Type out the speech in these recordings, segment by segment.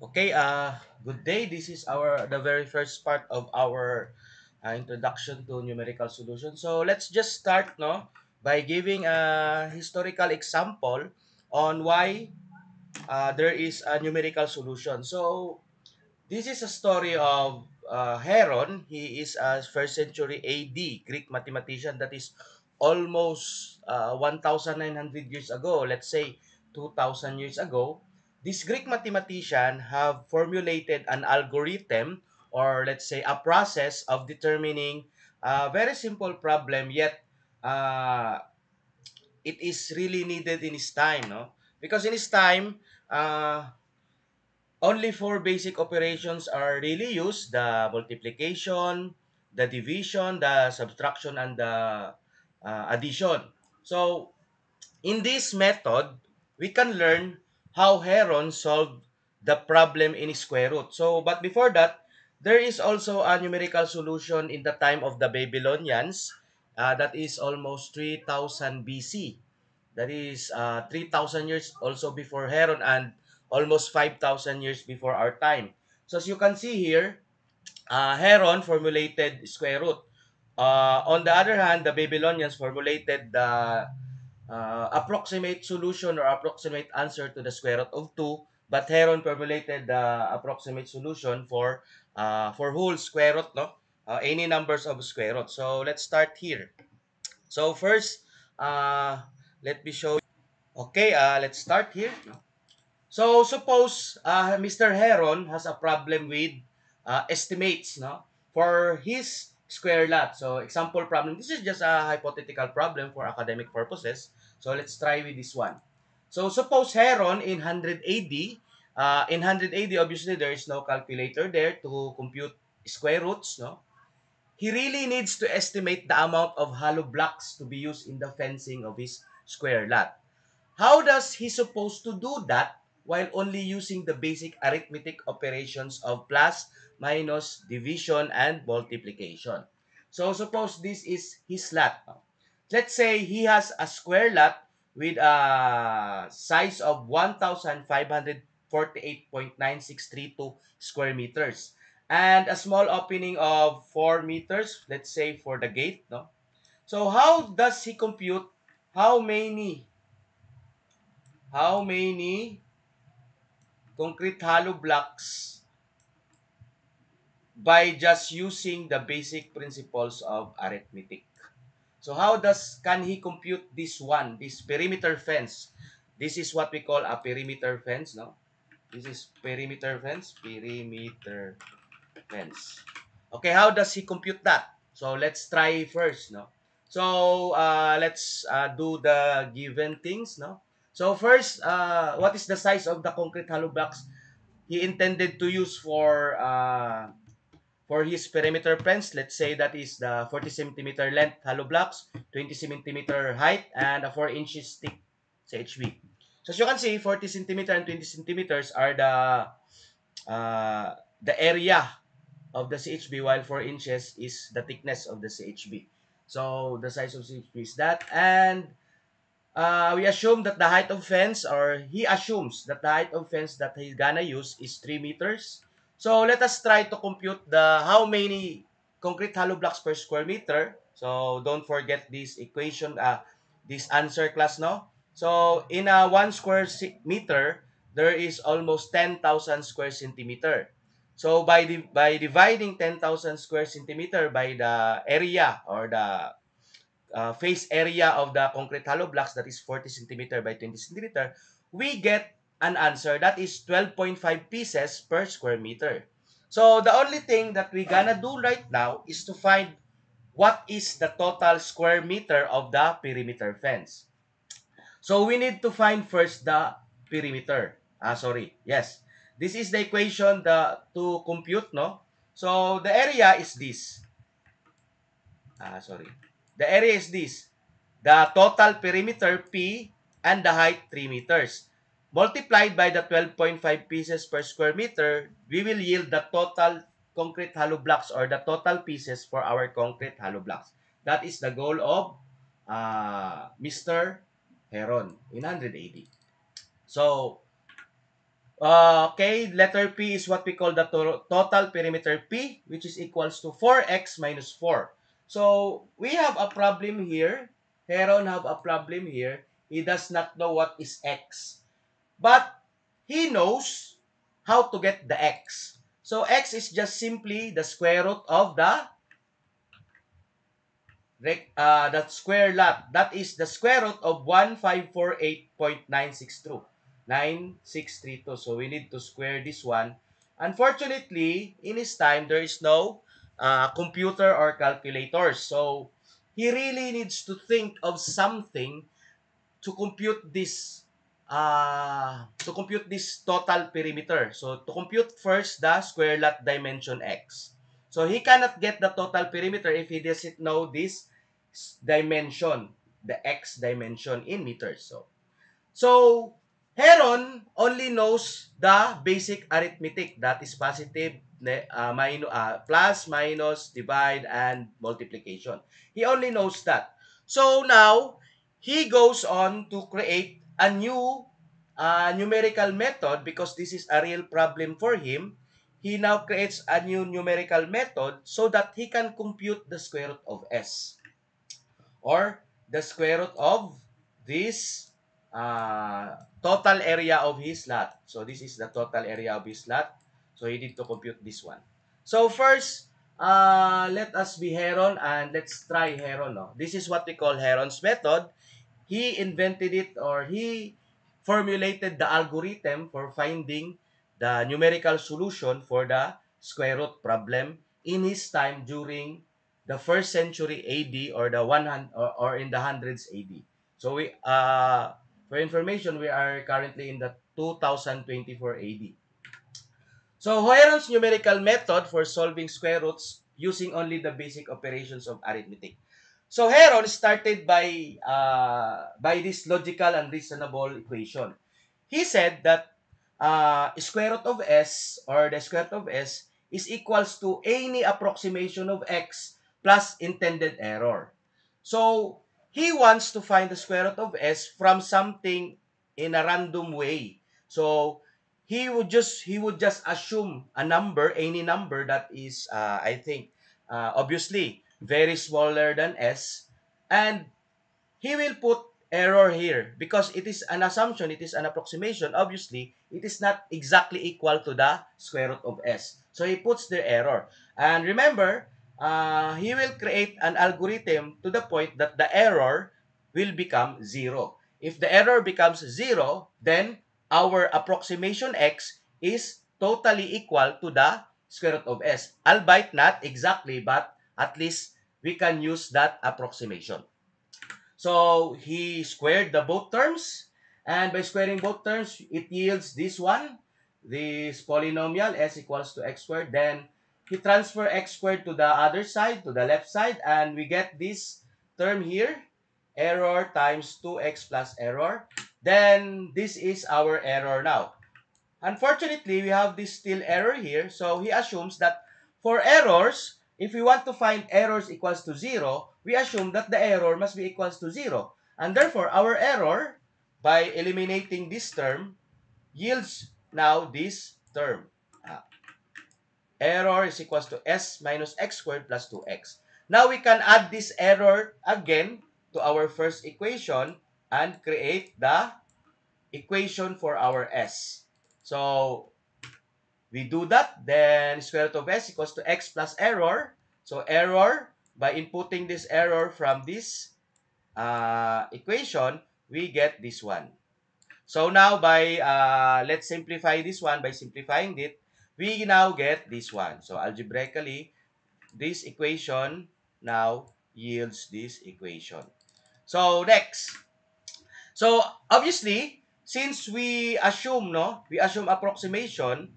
Okay, good day. This is the very first part of our introduction to numerical solution. So let's just start no by giving a historical example on why there is a numerical solution. So this is a story of Heron. He is a first century AD Greek mathematician that is almost 1900 years ago. Let's say 2000 years ago. This Greek mathematician have formulated an algorithm, or let's say a process of determining a very simple problem, yet uh, it is really needed in his time, no? Because in his time, only four basic operations are really used: the multiplication, the division, the subtraction, and the addition. So, in this method, we can learn how Heron solved the problem in square root. So, but before that, there is also a numerical solution in the time of the Babylonians. That is almost 3000 BC. That is 3,000 years also before Heron and almost 5,000 years before our time. So as you can see here, Heron formulated square root. On the other hand, the Babylonians formulated the approximate solution or approximate answer to the square root of 2, but Heron formulated the approximate solution for whole square root, no? Any numbers of square root. So let's start here. So first, uh, let me show. Okay, let's start here. So suppose Mr. Heron has a problem with estimates, no, for his square lot. So example problem. This is just a hypothetical problem for academic purposes. So let's try with this one. So suppose Heron in 100 AD. In 100 AD, obviously there is no calculator there to compute square roots, no. He really needs to estimate the amount of hollow blocks to be used in the fencing of his square lot. How does he supposed to do that while only using the basic arithmetic operations of plus, minus, division, and multiplication? So suppose this is his lot. Let's say he has a square lot with a size of 1,548.9632 square meters and a small opening of 4 meters, let's say for the gate. No? So how does he compute how many concrete hollow blocks by just using the basic principles of arithmetic? So how does can he compute this perimeter fence? This is what we call a perimeter fence, no? This is perimeter fence. Okay, how does he compute that? So let's try first, no? So let's do the given things, no? So first, what is the size of the concrete hollow blocks he intended to use for his perimeter fence? Let's say that is the 40 centimeter length hollow blocks, 20 centimeter height, and a 4 inches thick CHB. So as you can see, 40 centimeter and 20 centimeters are the area of the CHB, while 4 inches is the thickness of the CHB. So the size of CHB is that, and we assume that the height of fence, or he assumes that the height of fence that he's gonna use is 3 meters. So let us try to compute the how many concrete hollow blocks per square meter. So don't forget this equation, this answer class, no? So in a 1 square meter, there is almost 10,000 square centimeter. So by dividing 10,000 square centimeter by the area or the face area of the concrete hollow blocks, that is 40 centimeter by 20 centimeter, we get an answer that is 12.5 pieces per square meter. So the only thing that we gonna do right now is to find what is the total square meter of the perimeter fence. So we need to find first the perimeter. Yes. This is the equation to compute, no? So the area is this. The area is this. The total perimeter P and the height 3 meters. Multiplied by the 12.5 pieces per square meter, we will yield the total concrete hollow blocks or the total pieces for our concrete hollow blocks. That is the goal of Mr. Heron in 180. So, Okay, letter P is what we call the total perimeter P, which is equals to 4x minus 4. So, we have a problem here. Heron have a problem here. He does not know what is x. But, he knows how to get the x. So, x is just simply the square root of the square lot. That is the square root of 1548.962. 9632. So we need to square this one. Unfortunately, in his time, there is no computer or calculator. So he really needs to think of something to compute this total perimeter. So to compute first the square lot dimension x. So he cannot get the total perimeter if he doesn't know this dimension, the x dimension in meters. So Heron only knows the basic arithmetic, that is positive, plus, minus, divide, and multiplication. He only knows that. So now, he goes on to create a new numerical method because this is a real problem for him. He now creates a new numerical method so that he can compute the square root of s, or the square root of this total area of his lot. So this is the total area of his lot. So you need to compute this one. So first, let us be Heron and let's try Heron. No? This is what we call Heron's method. He invented it, or he formulated the algorithm for finding the numerical solution for the square root problem in his time during the first century AD, or the 100, or in the hundreds AD. So we for information, we are currently in the 2024 AD. So Heron's numerical method for solving square roots using only the basic operations of arithmetic. So Heron started by this logical and reasonable equation. He said that square root of s, or the square root of s, is equals to any approximation of x plus intended error. So he wants to find the square root of s from something in a random way. So he would just assume a number, any number that is I think obviously very smaller than s, and he will put error here because it is an assumption, it is an approximation. Obviously, it is not exactly equal to the square root of s. So he puts the error. And remember, he will create an algorithm to the point that the error will become 0. If the error becomes 0, then our approximation x is totally equal to the square root of s. Albeit not exactly, but at least we can use that approximation. So he squared the both terms, and by squaring both terms, it yields this one, this polynomial s equals to x squared. Then he transfer x squared to the other side, to the left side, and we get this term here, error times 2x plus error. Then this is our error now. Unfortunately, we have this still error here. So he assumes that for errors, if we want to find errors equals to 0, we assume that the error must be equals to 0. And therefore, our error, by eliminating this term, yields now this term. Error is equals to s minus x squared plus 2x. Now we can add this error again to our first equation and create the equation for our s. So we do that, then square root of s equals to x plus error. So error, by inputting this error from this equation, we get this one. So now let's simplify this one. By simplifying it, we now get this one. So algebraically, this equation now yields this equation. So next. So obviously, since we assume approximation,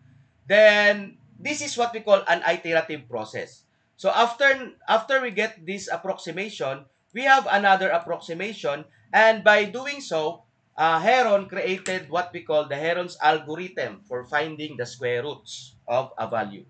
then this is what we call an iterative process. So after we get this approximation, we have another approximation, and by doing so, Heron created what we call the Heron's algorithm for finding the square roots of a value.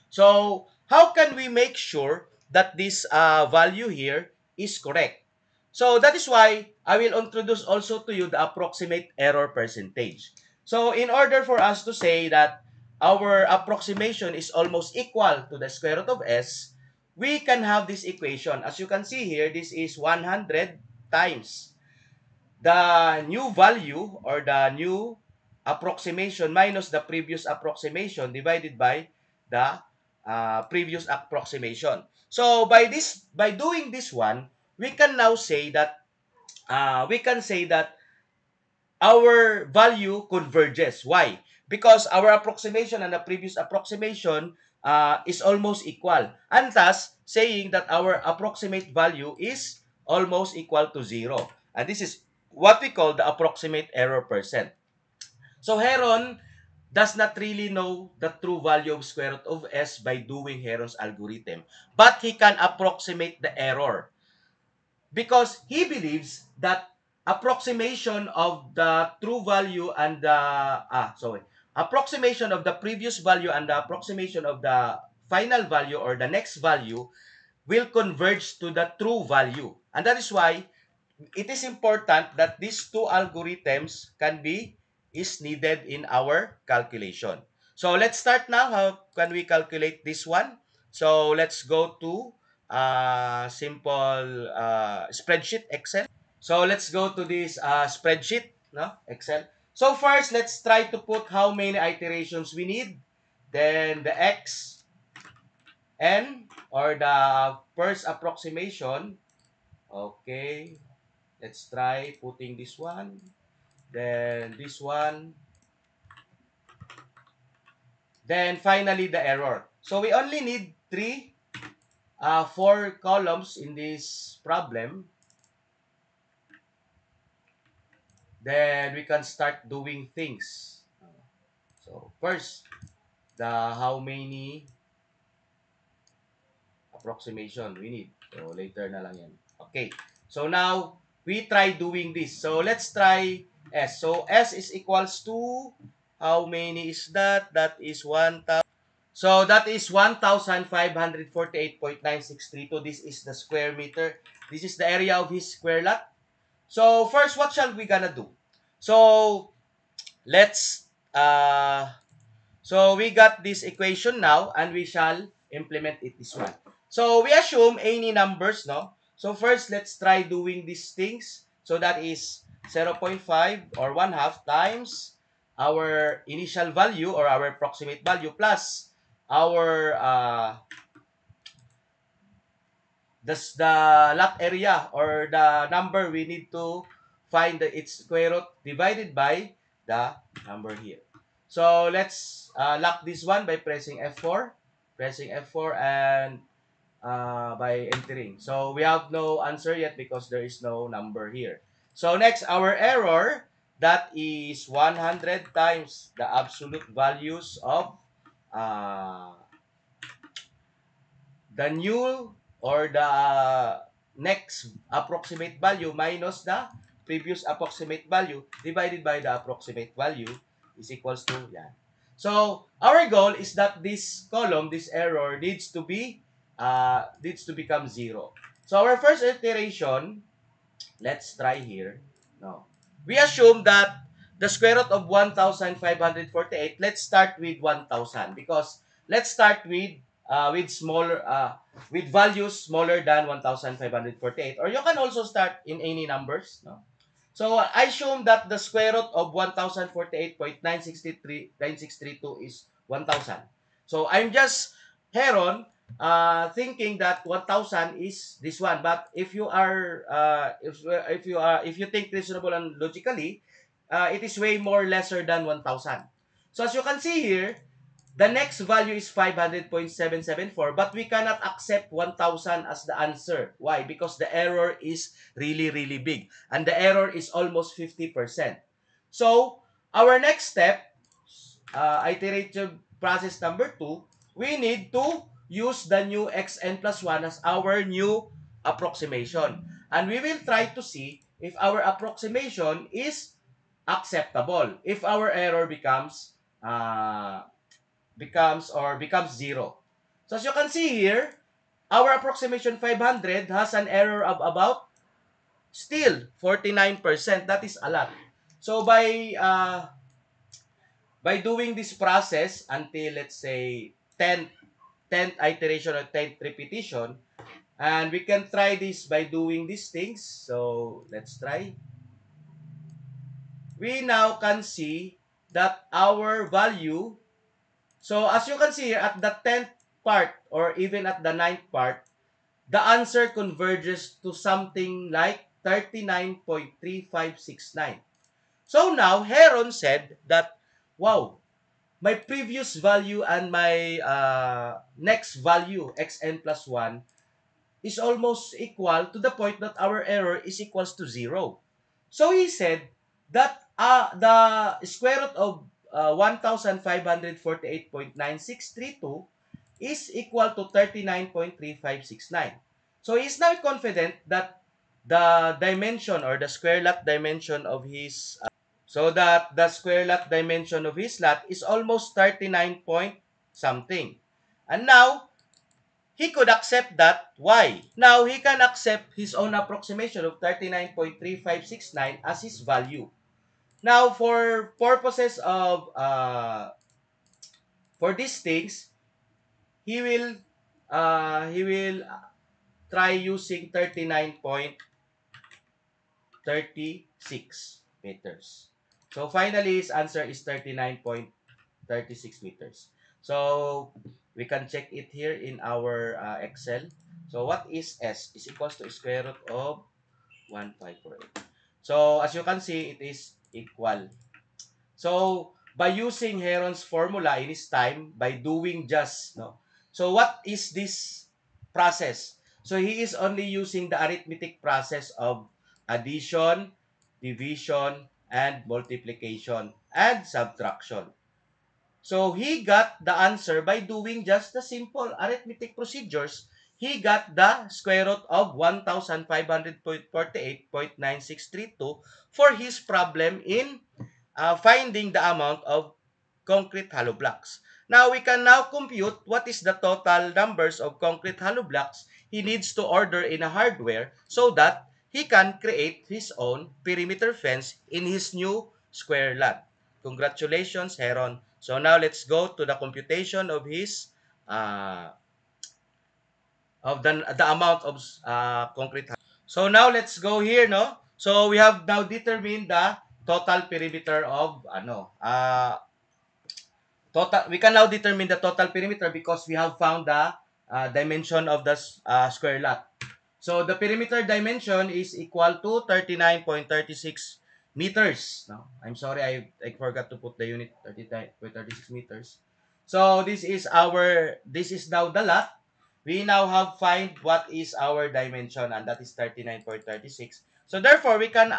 So how can we make sure that this value here is correct? So that is why I will introduce also to you the approximate error percentage. So in order for us to say that our approximation is almost equal to the square root of s, we can have this equation. As you can see here, this is 100 times the new value or the new approximation minus the previous approximation divided by the previous approximation. So by doing this one, we can now say that our value converges. Why? Because our approximation and the previous approximation is almost equal. And thus, saying that our approximate value is almost equal to 0. And this is what we call the approximate error percent. So Heron does not really know the true value of square root of s by doing Heron's algorithm. But he can approximate the error because he believes that approximation of the true value and the approximation of the previous value and the approximation of the final value or the next value will converge to the true value. And that is why it is important that these two algorithms is needed in our calculation. So let's start now. How can we calculate this one? So let's go to simple spreadsheet Excel. So let's go to this spreadsheet, no, Excel. So first, let's try to put how many iterations we need. Then the x, n, or the first approximation. Okay, let's try putting this one. Then this one. Then finally the error. So we only need four columns in this problem. Then we can start doing things. So first, the how many approximation we need. So later na lang yan. Okay. So now, we try doing this. So let's try S. So S is equals to, how many is that? That is 1,000. So that is 1,548.9632. This is the square meter. This is the area of his square lot. So first, what shall we gonna do? So let's so we got this equation now and we shall implement it this one. So we assume any numbers, no? So first, let's try doing these things. So that is 0.5 or 1/2 times our initial value or our approximate value plus our the lot area or the number we need to find its square root divided by the number here. So let's lock this one by pressing F4. Pressing F4 and by entering. So we have no answer yet because there is no number here. So next, our error, that is 100 times the absolute values of the new or the next approximate value minus the previous approximate value divided by the approximate value is equals to yan. So our goal is that this column, this error, needs to become 0. So our first iteration, let's try here. No. We assume that the square root of 1,548, let's start with 1,000 because let's start with smaller with values smaller than 1,548, or you can also start in any numbers, no? So I assume that the square root of 1,048.963.9632 is 1,000. So I'm just Heron thinking that 1,000 is this one. But if you are if you think reasonable and logically, it is way more lesser than 1,000. So as you can see here, the next value is 500.774, but we cannot accept 1,000 as the answer. Why? Because the error is really, really big. And the error is almost 50%. So, our next step, iterative process number 2, we need to use the new xn plus 1 as our new approximation. And we will try to see if our approximation is acceptable. If our error becomes 0. So as you can see here, our approximation 500 has an error of about still 49%. That is a lot. So by by doing this process until, let's say, 10th iteration or 10th repetition, and we can try this by doing these things. So let's try. We now can see that our value, so as you can see here at the 10th part or even at the ninth part, the answer converges to something like 39.3569. So now Heron said that, wow, my previous value and my next value, xn plus 1, is almost equal to the point that our error is equals to 0. So he said that the square root of 1548.9632 is equal to 39.3569. So he's now confident that the dimension or the square lot dimension of his so that the square lot dimension of his lot is almost 39 point something. And now he could accept that. Why? Now he can accept his own approximation of 39.3569 as his value. Now for purposes of for these things, he will try using 39.36 meters. So finally his answer is 39.36 meters. So we can check it here in our Excel. So what is S? Is equals to square root of 1548. So as you can see, it is equal. So by using Heron's formula in his time, by doing just, no. So what is this process? So he is only using the arithmetic process of addition, division, and multiplication and subtraction. So he got the answer by doing just the simple arithmetic procedures. He got the square root of 1548.9632 for his problem in finding the amount of concrete hollow blocks. Now, we can now compute what is the total numbers of concrete hollow blocks he needs to order in a hardware so that he can create his own perimeter fence in his new square lot. Congratulations, Heron. So now let's go to the computation of his uh, of the amount of concrete. So now let's go here, no? So we have now determined the total perimeter of total. We can now determine the total perimeter because we have found the dimension of the square lot. So the perimeter dimension is equal to 39.36 meters. No, I'm sorry, I forgot to put the unit 39.36 meters. So this is now the lot. We now have find what is our dimension, and that is 39.36. So therefore, we can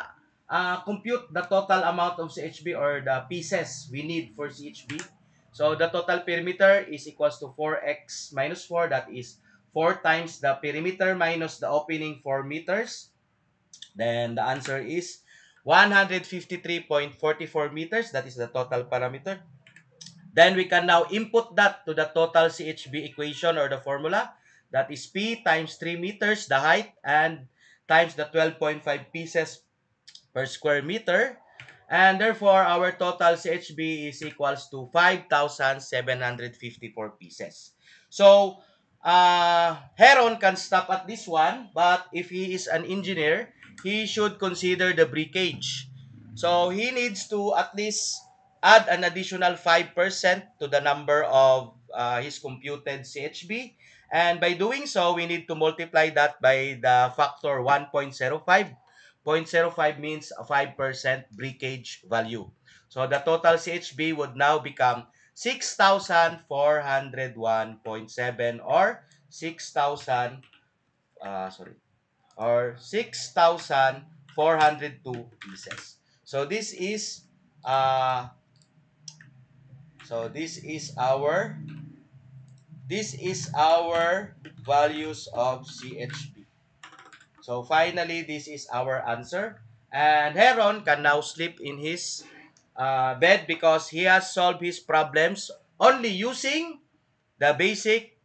compute the total amount of CHB or the pieces we need for CHB. So the total perimeter is equals to 4x minus 4. That is 4 times the perimeter minus the opening 4 meters. Then the answer is 153.44 meters. That is the total parameter. Then we can now input that to the total CHB equation or the formula. That is P times 3 meters, the height, and times the 12.5 pieces per square meter. And therefore, our total CHB is equals to 5,754 pieces. So, Heron can stop at this one, but if he is an engineer, he should consider the breakage. So, he needs to at least add an additional 5% to the number of his computed CHB. And by doing so, we need to multiply that by the factor 1.05. 0.05 means a 5% breakage value. So the total CHB would now become 6,401.7 or 6,000 sorry or 6,402 pieces. So uh this is our values of CHB. So finally, this is our answer. And Heron can now sleep in his bed because he has solved his problems only using the basic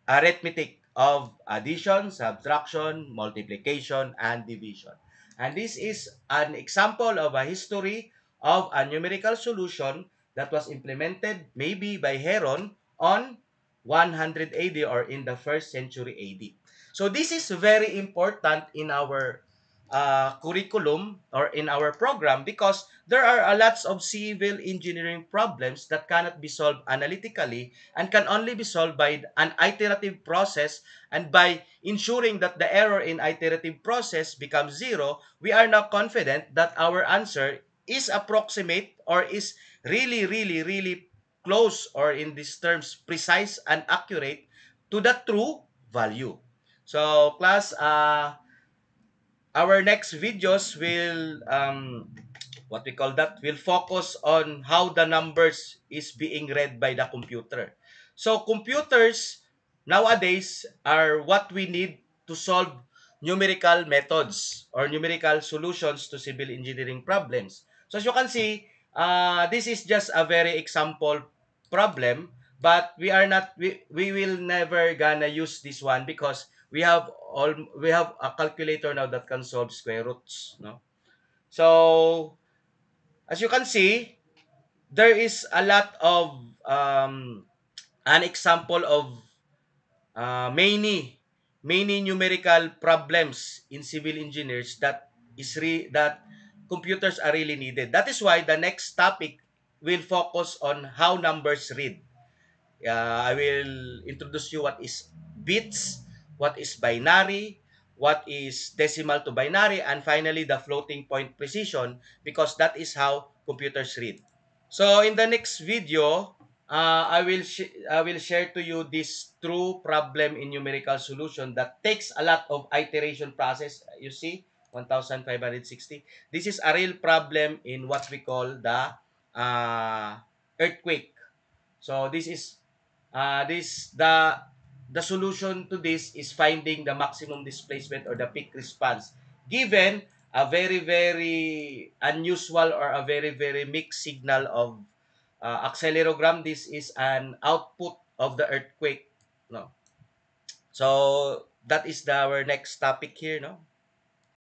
arithmetic of addition, subtraction, multiplication, and division. And this is an example of a history of a numerical solution that was implemented maybe by Heron on 100 AD or in the first century AD. So this is very important in our curriculum or in our program because there are a lots of civil engineering problems that cannot be solved analytically and can only be solved by an iterative process, and by ensuring that the error in iterative process becomes zero, we are now confident that our answer is approximate or is really close, or in these terms precise and accurate to the true value. So class, our next videos will what we call that will focus on how the numbers is being read by the computer. So computers nowadays are what we need to solve numerical methods or numerical solutions to civil engineering problems. So as you can see, this is just a very example problem, but we will never gonna use this one because we have a calculator now that can solve square roots, no? So as you can see, there is a lot of an example of many numerical problems in civil engineers that computers are really needed. That is why the next topic will focus on how numbers read. I will introduce you what is bits, what is binary, what is decimal to binary, and finally the floating point precision, because that is how computers read. So in the next video, I will share to you this true problem in numerical solution that takes a lot of iteration process. You see, 1560. This is a real problem in what we call the earthquake. So this is this the solution to this is finding the maximum displacement or the peak response given a very unusual or a very mixed signal of accelerogram. This is an output of the earthquake, no? So that is our next topic here, no?